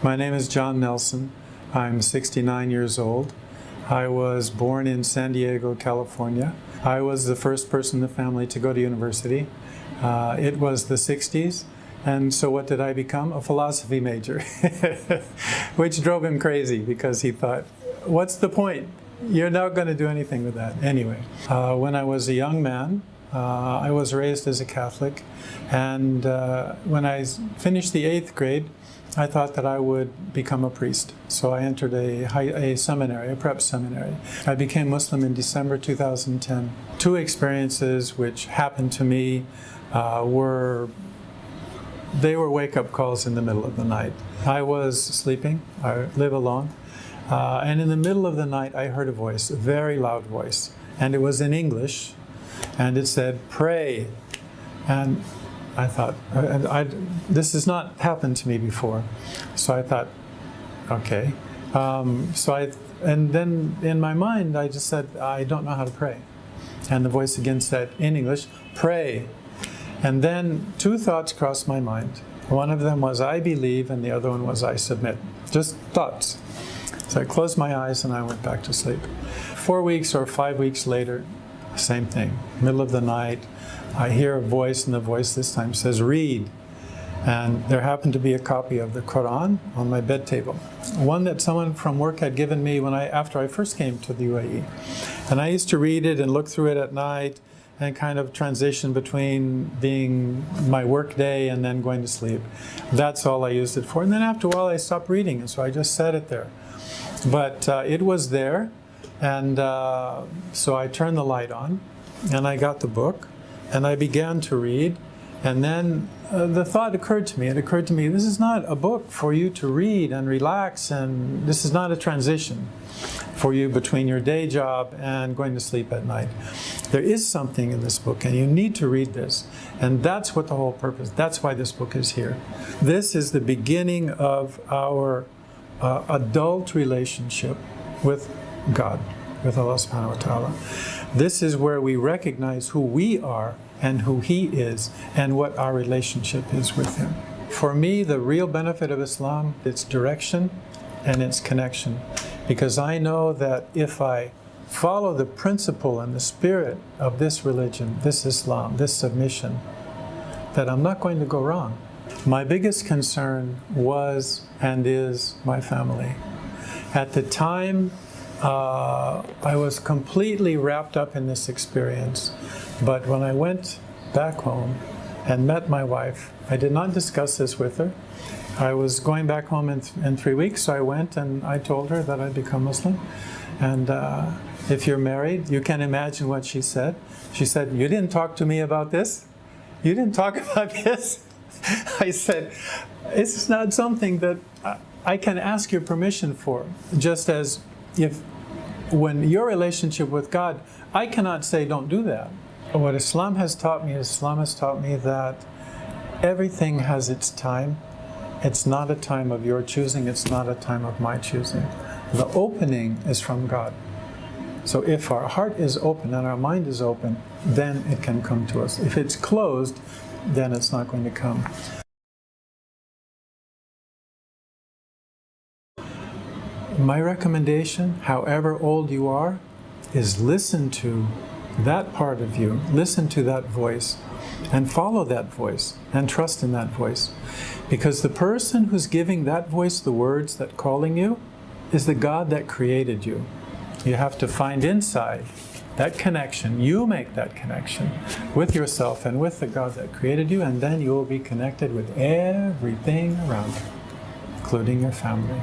My name is John Nelson. I'm 69 years old. I was born in San Diego, California. I was the first person in the family to go to university. It was the 60s, and so what did I become? A philosophy major, which drove him crazy because he thought, what's the point? You're not going to do anything with that. Anyway, when I was a young man, I was raised as a Catholic, and when I finished the 8th grade, I thought that I would become a priest. So I entered a seminary, a prep seminary. I became Muslim in December 2010. Two experiences which happened to me were wake-up calls in the middle of the night. I was sleeping, I live alone, and in the middle of the night I heard a voice, a very loud voice, and it was in English, and it said, "Pray." And I thought, this has not happened to me before. So I thought, okay. And then in my mind, I just said, I don't know how to pray. And the voice again said, in English, "Pray." And then two thoughts crossed my mind. One of them was, I believe, and the other one was, I submit. Just thoughts. So I closed my eyes and I went back to sleep. 4 weeks or 5 weeks later, same thing. Middle of the night, I hear a voice, and the voice this time says, "Read." And there happened to be a copy of the Quran on my bed table. One that someone from work had given me after I first came to the UAE. And I used to read it and look through it at night and kind of transition between being my work day and then going to sleep. That's all I used it for. And then after a while I stopped reading it, so I just set it there. But it was there, and so I turned the light on and I got the book. And I began to read, and then the thought occurred to me. It occurred to me, this is not a book for you to read and relax, and this is not a transition for you between your day job and going to sleep at night. There is something in this book, and you need to read this. And that's what the whole purpose, that's why this book is here. This is the beginning of our adult relationship with God, with Allah subhanahu wa ta'ala. This is where we recognize who we are and who He is and what our relationship is with Him. For me, the real benefit of Islam, its direction and its connection. Because I know that if I follow the principle and the spirit of this religion, this Islam, this submission, that I'm not going to go wrong. My biggest concern was and is my family. At the time, I was completely wrapped up in this experience, but when I went back home and met my wife, I did not discuss this with her. I was going back home in 3 weeks, so I went and I told her that I'd become Muslim. And if you're married, you can imagine what she said. She said, "You didn't talk to me about this? You didn't talk about this?" I said, "It's not something that I can ask your permission for, just as when your relationship with God, I cannot say don't do that." What Islam has taught me that everything has its time. It's not a time of your choosing, it's not a time of my choosing. The opening is from God. So if our heart is open and our mind is open, then it can come to us. If it's closed, then it's not going to come. My recommendation, however old you are, is listen to that part of you, listen to that voice, and follow that voice, and trust in that voice. Because the person who's giving that voice the words that calling you is the God that created you. You have to find inside that connection. You make that connection with yourself and with the God that created you, and then you will be connected with everything around you, including your family.